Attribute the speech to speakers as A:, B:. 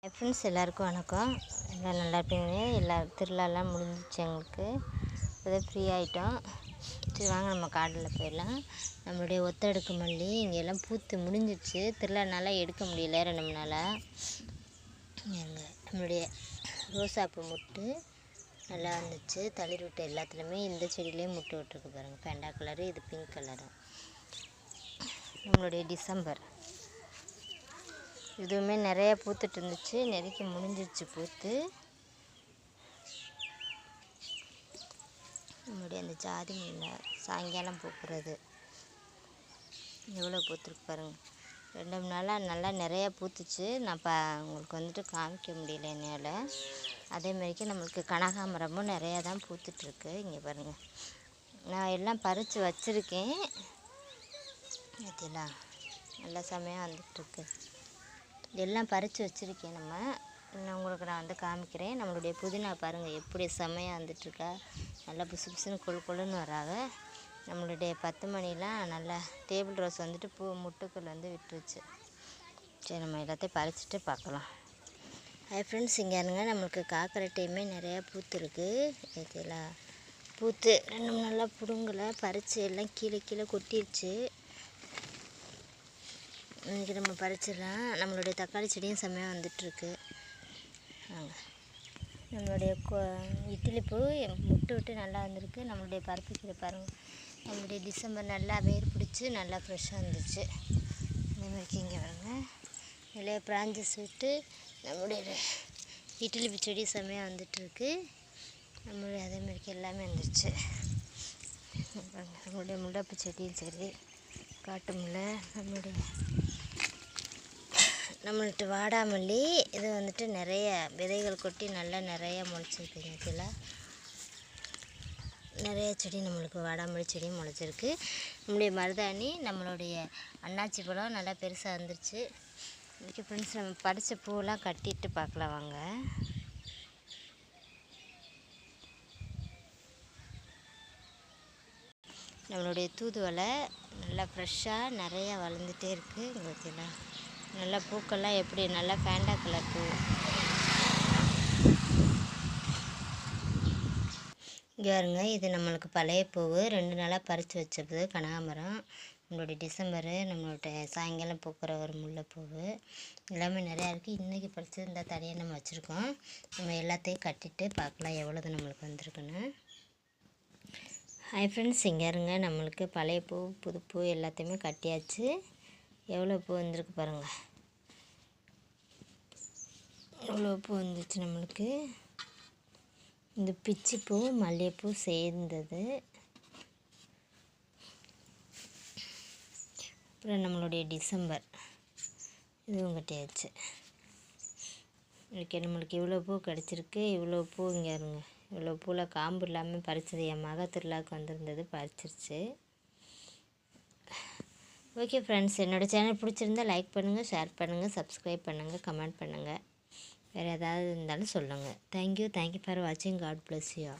A: Friends எல்லாருக்கும் வணக்கம். எல்லாம் நல்லா இருப்பீங்க. எல்லா திருவிழாலாம் முடிஞ்சிச்சு. எங்களுக்கு இப்போதான் ஃப்ரீ ஆகிட்டோம். சரி வாங்க நம்ம காட்டில் போயிடலாம். நம்மளுடைய ஒத்தடுக்கு மல்லி இங்கே எல்லாம் பூத்து முடிஞ்சிச்சு. திருவிழானால எடுக்க முடியல 2 நாளாக. நம்மளுடைய ரோசாப்பூ முட்டு நல்லா வந்துச்சு. தளிர் விட்டு எல்லாத்துலேயுமே இந்த செடியிலையும் முட்டு விட்டுருக்கு பாருங்கள். பேண்டா கலரு, இது பிங்க் கலரு. நம்மளுடைய டிசம்பர் இதுவுமே நிறைய பூத்துட்டு இருந்துச்சு. நெருக்கி முடிஞ்சிருச்சு பூத்து. நம்மளுடைய அந்த ஜாதி முல்லை சாயங்காலம் பூக்கிறது எவ்வளோ பூத்துருக்கு பாருங்கள். 2 நாளாக நல்லா நிறையா பூத்துச்சு. நான் உங்களுக்கு வந்துட்டு காமிக்க முடியல என்னால். அதேமாதிரிக்கு நம்மளுக்கு கனகாமரமும் நிறையா தான் பூத்துட்ருக்கு. இங்கே பாருங்கள், நான் எல்லாம் பறித்து வச்சுருக்கேன். பார்த்தீங்களா, நல்ல சமயம் வந்துட்டுருக்கு. எல்லாம் பறித்து வச்சுருக்கேன். நான் உங்களுக்கு வந்து காமிக்கிறேன். நம்மளுடைய புதினா பாருங்கள் எப்படி செம்மையாக வந்துட்டுருக்கா. நல்லா புசு புசுன்னு கொழுன்னு வராங்க. நம்மளுடைய 10 மணிலாம் நல்லா டேபிள் ரோஸ் வந்துட்டு முட்டுக்கள் வந்து விட்டுருச்சு. சரி, நம்ம எல்லாத்தையும் பறிச்சுட்டு பார்க்கலாம். ஹாய் ஃப்ரெண்ட்ஸ், இங்கே இருங்க. நம்மளுக்கு காக்கரட்டையுமே நிறையா பூத்துருக்கு. இதெல்லாம் பூத்து 2 நாளாக பிடுங்கலை, பறித்து எல்லாம் கீழே கொட்டிடுச்சு. இன்றைக்கி நம்ம பறிச்சிடலாம். நம்மளுடைய தக்காளி செடியும் செம்மையாக வந்துட்டுருக்கு. நம்மளுடைய இட்லி பூ முட்டு விட்டு நல்லா வந்திருக்கு. நம்மளுடைய பருப்பு கீரை பாருங்கள். நம்மளுடைய டிசம்பர் நல்லா வேர் பிடிச்சி நல்லா ஃப்ரெஷ்ஷாக வந்துச்சு. அதேமாதிரிக்கு இங்கே பாருங்க, நிறைய பிரான்ச்சஸ் விட்டு நம்மளுடைய இட்லி பூ செடி செம்மையாக வந்துட்டுருக்கு. நம்மளுடைய அதேமாதிரிக்கு எல்லாமே வந்துருச்சு. நம்மளுடைய முல்லைப்பூ செடியும் சரி, காட்டு முல்லை, நம்மள்கிட்ட வாடாமல்லி இது வந்துட்டு நிறைய விதைகள் கொட்டி நல்லா நிறையா முளைச்சிருக்குங்க. இதில் நிறைய செடி நம்மளுக்கு வாடாமல்லி செடியும் முளைச்சிருக்கு. நம்மளுடைய மருதாணி, நம்மளுடைய அன்னாச்சி பழம் நல்லா பெருசாக வந்துருச்சு. இன்றைக்கி ஃப்ரெண்ட்ஸ் நம்ம பறித்த பூவெல்லாம் கட்டிட்டு பார்க்கலாம் வாங்க. நம்மளுடைய தூதுவளை நல்லா ஃப்ரெஷ்ஷாக நிறையா வளர்ந்துட்டே இருக்குது. உங்களுக்கு எல்லாம் நல்லா பூக்கள்லாம் எப்படி நல்லா பேண்டா கலர் பூ. இங்கே பாருங்க, இது நம்மளுக்கு பழைய பூவு 2 நாளாக பறித்து வச்சது கனகாமரம். நம்மளுடைய டிசம்பரு, நம்மளுடைய சாயங்காலம் பூக்கிற ஒரு முல்லைப்பூவு எல்லாமே நிறையா இருக்குது. இன்றைக்கி பறித்து இந்த தனியாக நம்ம வச்சுருக்கோம். நம்ம எல்லாத்தையும் கட்டிட்டு பார்க்கலாம் எவ்வளோது நம்மளுக்கு வந்திருக்குன்னு. ஹாய் ஃப்ரெண்ட்ஸ், இங்கே இருங்க. நம்மளுக்கு பழைய பூ புதுப்பூ எல்லாத்தையுமே கட்டியாச்சு. எவ்வளோ பூ வந்திருக்கு பாருங்கள். எவ்வளோ பூ வந்துச்சு நம்மளுக்கு. இந்த பிச்சிப்பூ மல்லிகைப்பூ சேர்ந்தது. அப்புறம் நம்மளுடைய டிசம்பர் இதுவும் கட்டியாச்சு. இன்றைக்கி நம்மளுக்கு இவ்வளோ பூ கிடச்சிருக்கு. இவ்வளோ பூ இங்கே இருங்க. இவ்வளோ பூவில் காம்பு இல்லாமல் பறித்தது என் மக திருவிழாவுக்கு வந்திருந்தது, பறிச்சிருச்சு. ஓகே ஃப்ரெண்ட்ஸ், என்னோடய சேனல் பிடிச்சிருந்தா லைக் பண்ணுங்கள், ஷேர் பண்ணுங்கள், சப்ஸ்கிரைப் பண்ணுங்கள், கமெண்ட் பண்ணுங்கள். வேறு ஏதாவது இருந்தாலும் சொல்லுங்கள். தேங்க்யூ ஃபார் வாட்சிங். God bless you.